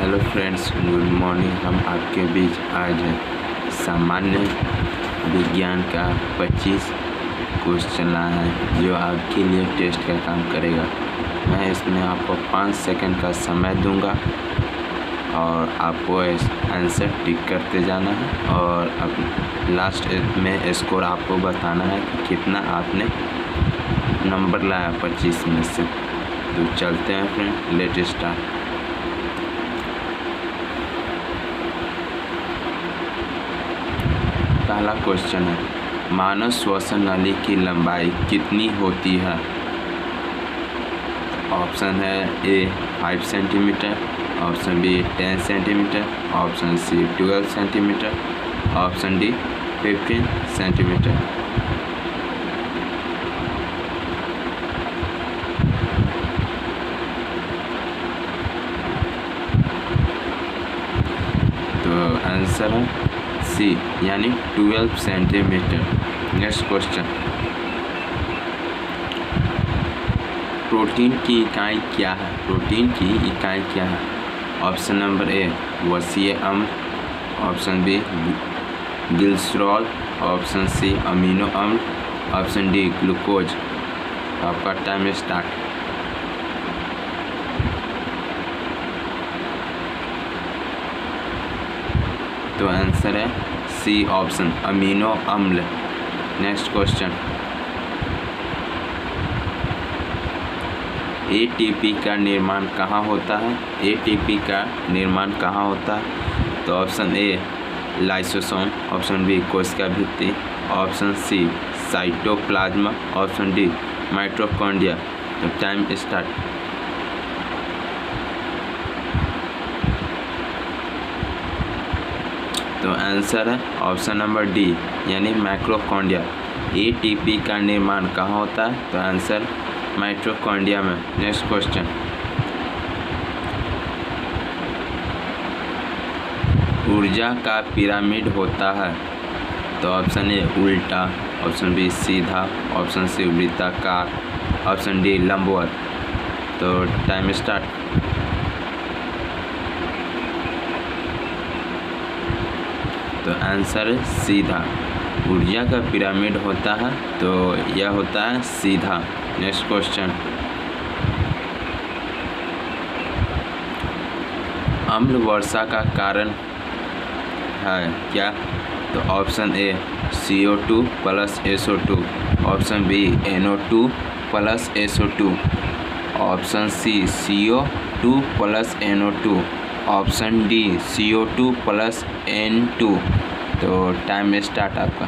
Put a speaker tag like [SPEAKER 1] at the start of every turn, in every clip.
[SPEAKER 1] Hello friends, good morning. हम आपके बीच आज सामान्य विज्ञान का 25 क्वेश्चन लाए हैं जो आपके लिए टेस्ट का काम करेगा। मैं इसमें आपको 5 सेकंड का समय दूंगा और आपको आंसर टिक करते जाना है और अब लास्ट में स्कोर आपको बताना है कि कितना आपने नंबर लाया 25 में से। तो चलते हैं फ्रेंड, लेट स्टार्ट। पहला क्वेश्चन है, मानव श्वसन नली की लंबाई कितनी होती है? ऑप्शन है A 5 centimetre, option B 10 centimetre, option C 12 centimetre, option D 15 centimetre. तो आंसर है सी यानी 12 सेंटीमीटर। नेक्स्ट क्वेश्चन, प्रोटीन की इकाई क्या है? प्रोटीन की इकाई क्या है? ऑप्शन नंबर ए वसीय अम्ल, option B glycerol, option C amino अम्ल, ऑप्शन डी ग्लूकोज। आपका टाइम स्टार्ट। तो आंसर है सी ऑप्शन अमीनो अम्ल। नेक्स्ट क्वेश्चन, एटीपी का निर्माण कहाँ होता है? एटीपी का निर्माण कहाँ होता है? तो option A lysosome, option B कोशिका भित्ति, option C cytoplasm, option D mitochondria. तो टाइम स्टार्ट। तो आंसर है ऑप्शन नंबर डी यानी माइटोकॉन्ड्रिया। एटीपी का निर्माण कहाँ होता है? तो आंसर माइटोकॉन्ड्रिया में। नेक्स्ट क्वेश्चन, ऊर्जा का पिरामिड होता है? तो ऑप्शन ए उल्टा, ऑप्शन बी सीधा, ऑप्शन सी वृत्ताकार, ऑप्शन डी लंबवत। तो टाइम स्टार्ट। तो आंसर है सीधा। ऊर्जा का पिरामिड होता है तो यह होता है सीधा। नेक्स्ट क्वेश्चन, अम्ल वर्षा का कारण है क्या? तो option A CO2 plus SO2, option B NO2 plus SO2, option C CO2 plus NO2, option D CO2 plus N2। तो टाइम स्टार्ट आपका।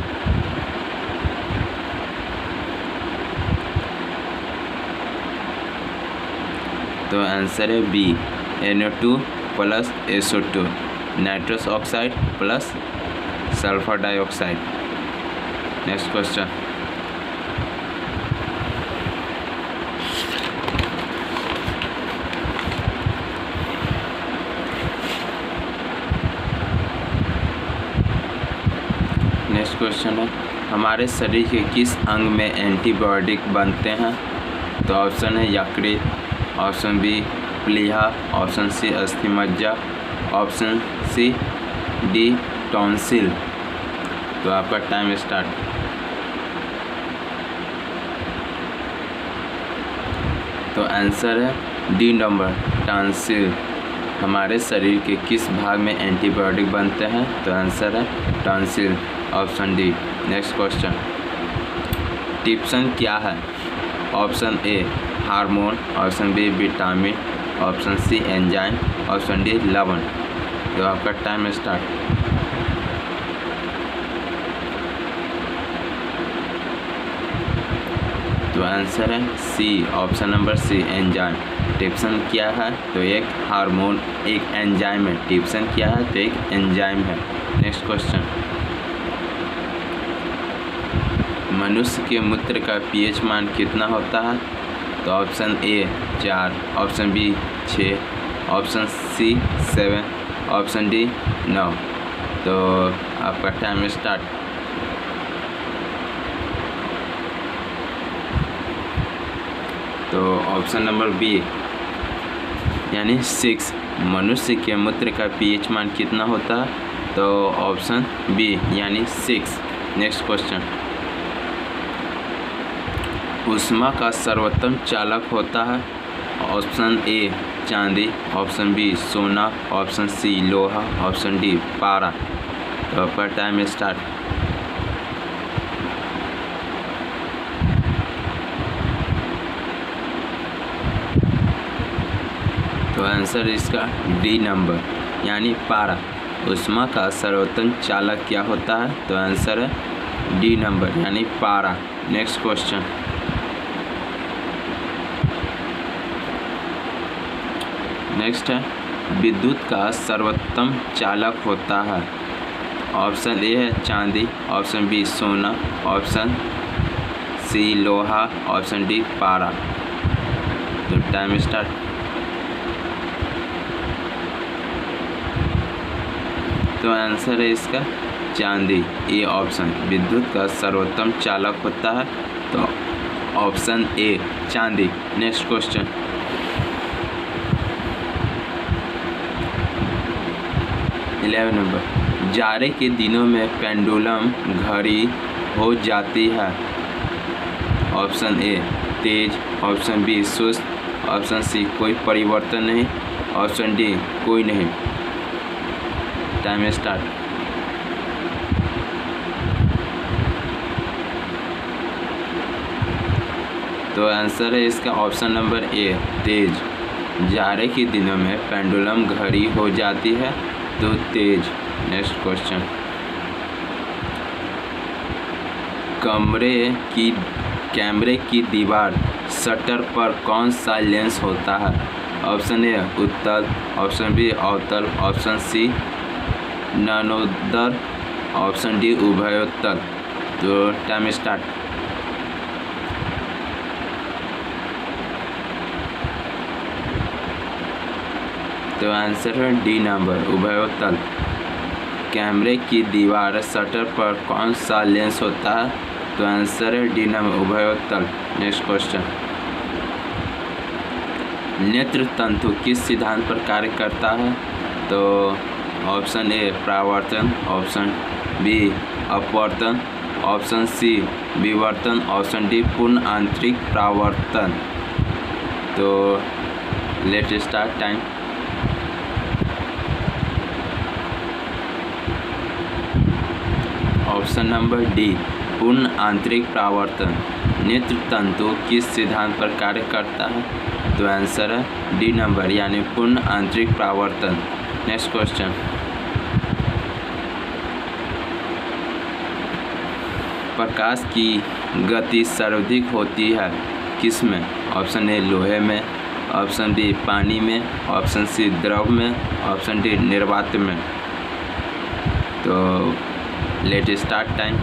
[SPEAKER 1] तो आंसर है B NO2 plus SO2, nitrous oxide plus sulphur dioxide. Next question, next question है, हमारे शरीर के किस अंग में एंटीबायोटिक बनते हैं? तो ऑप्शन है यकृत, ऑप्शन बी प्लीहा, ऑप्शन सी अस्थिमज्जा, ऑप्शन सी डी टॉन्सिल। तो आपका टाइम स्टार्ट। तो आंसर है डी नंबर टॉन्सिल। हमारे शरीर के किस भाग में एंटीबायोटिक बनते हैं? तो आंसर है tonsil, option D. Next question, trypsin क्या है? Option A hormone, option B vitamin, option C enzyme, option D लवण। तो आपका टाइम स्टार्ट। तो आंसर है C option number C enzyme. Trypsin क्या है? तो एक हार्मोन, एक एंजाइम है। ट्रिप्सिन क्या है? तो एक एंजाइम है। नेक्स्ट क्वेश्चन, मनुष्य के मूत्र का pH मान कितना होता है? तो option A 4, option B 6, option C 7, option D 9। तो आपका टाइम स्टार्ट। तो ऑप्शन नंबर बी यानी 6 मनुष्य के मूत्र का पीएच मान कितना होता है? तो ऑप्शन बी यानी 6। नेक्स्ट क्वेश्चन, ऊष्मा का सर्वोत्तम चालक होता है? ऑप्शन ए चांदी, ऑप्शन बी सोना, ऑप्शन सी लोहा, ऑप्शन डी पारा। तो आपका टाइम स्टार्ट। तो आंसर इसका डी नंबर यानी पारा। ऊष्मा का सर्वोत्तम चालक क्या होता है? तो आंसर है डी नंबर यानी पारा। नेक्स्ट क्वेश्चन, नेक्स्ट है विद्युत का सर्वोत्तम चालक होता है? ऑप्शन ए है चांदी, ऑप्शन बी सोना, ऑप्शन सी लोहा, ऑप्शन डी पारा। तो टाइम स्टार्ट। तो आंसर है इसका चांदी, ए ऑप्शन विद्युत का सर्वोत्तम चालक होता है। तो ऑप्शन ए चांदी। नेक्स्ट क्वेश्चन, नंबर, जाड़े के दिनों में पेंडुलम घड़ी हो जाती है? ऑप्शन ए तेज, ऑप्शन बी सुस्त, ऑप्शन सी कोई परिवर्तन नहीं, ऑप्शन डी कोई नहीं। Time start. तो आंसर है इसका ऑप्शन नंबर ए तेज। जाड़े के दिनों में पेंडुलम घड़ी हो जाती है तो तेज। नेक्स्ट क्वेश्चन, कैमरे की दीवार शटर पर कौन सा लेंस होता है? ऑप्शन ए उत्तल, ऑप्शन बी अवतल, ऑप्शन सी नैनोदर, ऑप्शन डी उभयोत्तल। तो टाइम स्टार्ट। तो आंसर है डी नंबर उभयोत्तल। कैमरे की दीवार शटर पर कौन सा लेंस होता है? तो आंसर है डी नंबर उभयोत्तल। नेक्स्ट क्वेश्चन, नेत्र तंतु किस सिद्धांत पर कार्य करता है? तो ऑप्शन ए परावर्तन, ऑप्शन बी अपवर्तन, ऑप्शन सी विवर्तन, ऑप्शन डी पूर्ण आंतरिक परावर्तन। तो let start time. Option number D पूर्ण आंतरिक परावर्तन नेत्र तंतु किस सिद्धांत पर कार्य करता है? तो आंसर है डी नंबर यानी पूर्ण आंतरिक परावर्तन। नेक्स्ट क्वेश्चन, प्रकाश की गति सर्वाधिक होती है किसमें? ऑप्शन ए लोहे में, ऑप्शन बी पानी में, ऑप्शन सी द्रव में, ऑप्शन डी निर्वात में। तो लेट स्टार्ट टाइम।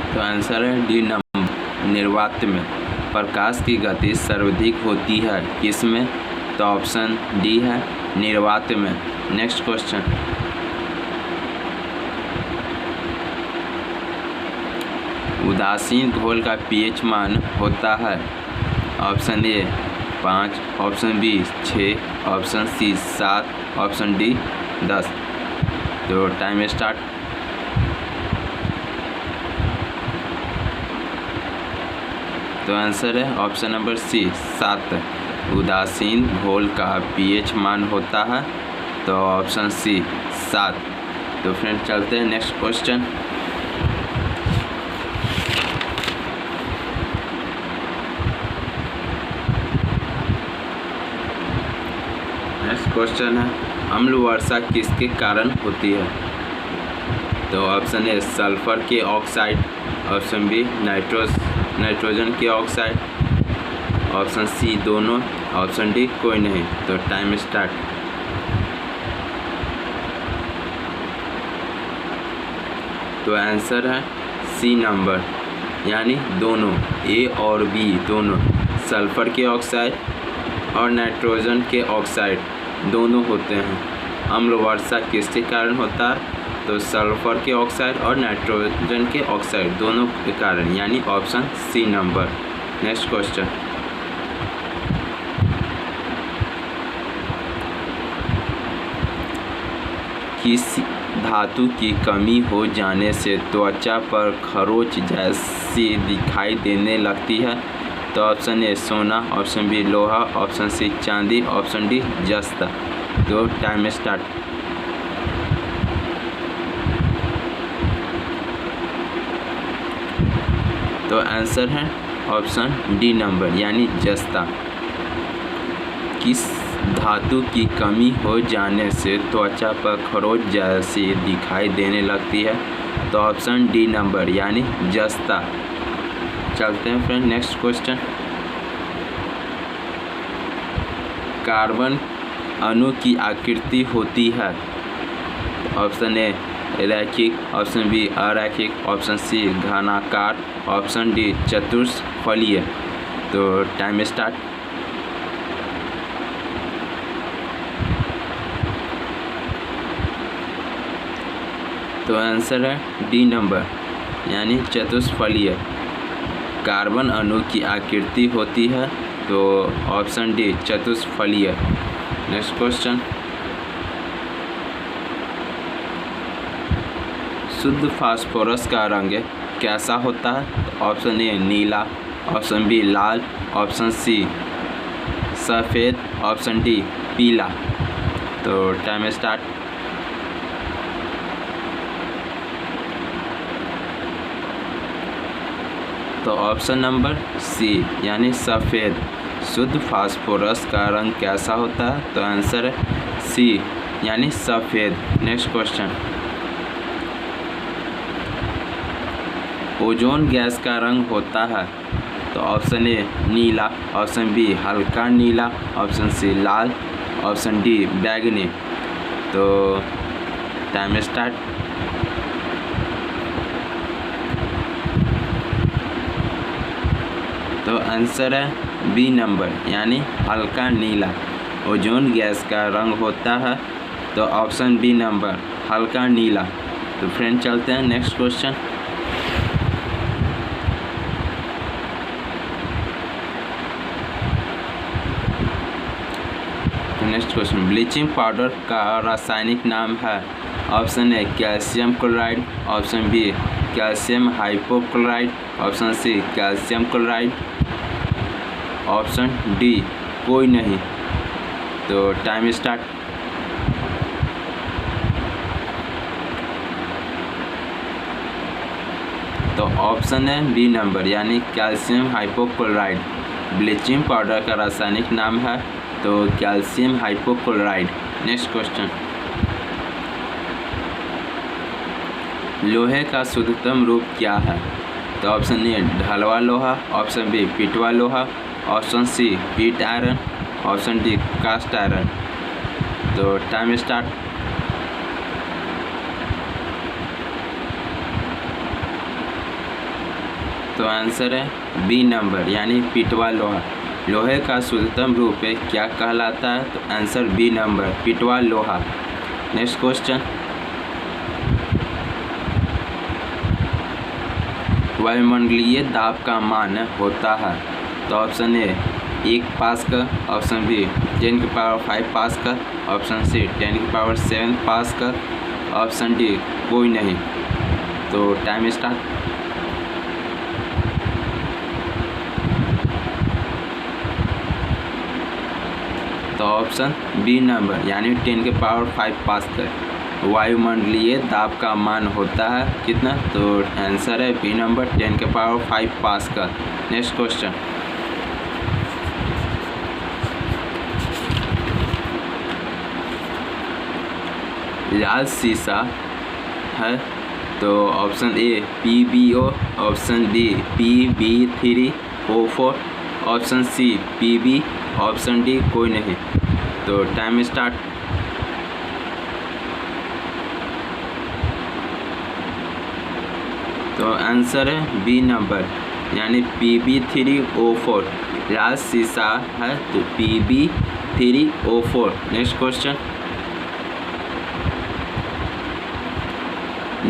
[SPEAKER 1] तो आंसर है डी नंबर निर्वात में। प्रकाश की गति सर्वाधिक होती है किसमें? तो ऑप्शन डी है निर्वात में। नेक्स्ट क्वेश्चन, उदासीन घोल का पीएच मान होता है? Option A 5, option B 6, option C 7, option D 10। तो टाइम स्टार्ट। तो आंसर है ऑप्शन नंबर सी 7। उदासीन घोल का पीएच मान होता है तो ऑप्शन सी 7। तो फ्रेंड चलते हैं नेक्स्ट क्वेश्चन। नेक्स्ट क्वेश्चन है अम्ल वर्षा किसके कारण होती है? तो ऑप्शन ए सल्फर के ऑक्साइड, ऑप्शन बी नाइट्रोजन के ऑक्साइड, ऑप्शन सी दोनों, ऑप्शन डी कोई नहीं। तो टाइम स्टार्ट। तो आंसर है सी नंबर यानी दोनों, ए और बी दोनों, सल्फर के ऑक्साइड और नाइट्रोजन के ऑक्साइड दोनों होते हैं। अम्ल वर्षा किसके कारण होता है? तो सल्फर के ऑक्साइड और नाइट्रोजन के ऑक्साइड दोनों के कारण, यानी option C number. Next question, किसी धातु की कमी हो जाने से त्वचा पर खरोंच जैसी दिखाई देने लगती है? तो ऑप्शन ए सोना, ऑप्शन बी लोहा, ऑप्शन सी चांदी, ऑप्शन डी जस्ता। तो टाइम स्टार्ट। तो आंसर है ऑप्शन डी नंबर यानी जस्ता। किस धातु की कमी हो जाने से त्वचा पर खरोंच जैसी दिखाई देने लगती है? तो ऑप्शन डी नंबर यानी जस्ता। चलते हैं फ्रेंड नेक्स्ट क्वेश्चन, कार्बन अणु की आकृति होती है? ऑप्शन ए रैखिक, ऑप्शन बी अरैखिक, ऑप्शन सी घनाकार, ऑप्शन डी चतुष्फलीय। तो टाइम स्टार्ट। तो आंसर है डी नंबर यानी चतुष्फलीय। कार्बन अणु की आकृति होती है तो ऑप्शन डी चतुष्फलीय। नेक्स्ट क्वेश्चन, शुद्ध फास्फोरस का रंग कैसा होता है? तो ऑप्शन ए नीला, ऑप्शन बी लाल, ऑप्शन सी सफ़ेद, ऑप्शन डी पीला। तो टाइम स्टार्ट। तो ऑप्शन नंबर सी यानी सफ़ेद। शुद्ध फास्फोरस का रंग कैसा होता है? तो आंसर है सी यानी सफ़ेद। नेक्स्ट क्वेश्चन, ओजोन गैस का रंग होता है? तो ऑप्शन ए नीला, ऑप्शन बी हल्का नीला, ऑप्शन सी लाल, ऑप्शन डी बैगनी। तो टाइम स्टार्ट। तो आंसर है बी नंबर यानी हल्का नीला। ओजोन गैस का रंग होता है तो ऑप्शन बी नंबर हल्का नीला। तो फ्रेंड चलते हैं next question, next question, bleaching powder का रासायनिक नाम है? Option A calcium chloride, option B calcium hypochlorite, option C calcium chloride, option D कोई नहीं। तो टाइम स्टार्ट। तो ऑप्शन है बी नंबर यानी कैल्शियम हाइपोक्लोराइड। ब्लीचिंग पाउडर का रासायनिक नाम है तो कैल्शियम हाइपोक्लोराइड। नेक्स्ट क्वेश्चन, लोहे का शुद्धतम रूप क्या है? तो ऑप्शन ए ढलवा लोहा, ऑप्शन बी पिटवा लोहा, option C peat iron, option D cast iron. तो टाइम स्टार्ट। तो आंसर है बी नंबर यानी पिटवा लोहा। लोहे का शुद्धतम रूप क्या कहलाता है? तो आंसर बी नंबर पिटवा लोहा। नेक्स्ट क्वेश्चन, वायुमंडलीय दाब का मान होता है? तो option A 1 pascal, option B 10⁵ pascal, option C 10⁷ pascal, option D कोई नहीं। तो टाइम स्टार्ट। तो ऑप्शन बी नंबर यानी 10⁵ पास्कल वायुमंडलीय दाब का मान होता है कितना? तो आंसर है B number 10⁵ pascal. Next question, लाल सीसा है तो option A PbO, option B Pb3O4, option C Pb, option D कोई नहीं। तो टाइम स्टार्ट। तो आंसर है बी नंबर यानी Pb3O4। लाल सीसा है तो Pb3O4। नेक्स्ट क्वेश्चन,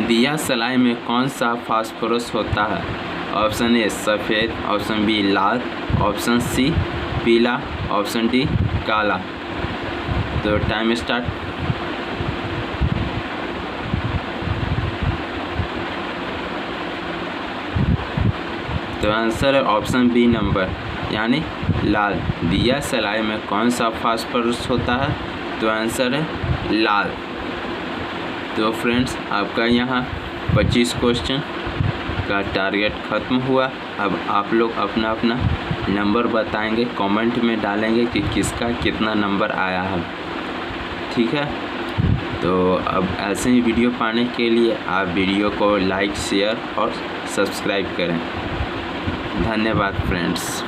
[SPEAKER 1] दिया सलाई में कौन सा फास्फोरस होता है? ऑप्शन ए सफ़ेद, ऑप्शन बी लाल, ऑप्शन सी पीला, ऑप्शन डी काला। तो टाइम स्टार्ट। तो आंसर है ऑप्शन बी नंबर, यानी लाल। दिया सलाई में कौन सा फास्फोरस होता है? तो आंसर है लाल। तो फ्रेंड्स, आपका यहाँ 25 क्वेश्चन का टारगेट ख़त्म हुआ। अब आप लोग अपना अपना नंबर बताएंगे, कमेंट में डालेंगे कि किसका कितना नंबर आया है, ठीक है। तो अब ऐसे ही वीडियो पाने के लिए आप वीडियो को लाइक, शेयर और सब्सक्राइब करें। धन्यवाद फ्रेंड्स।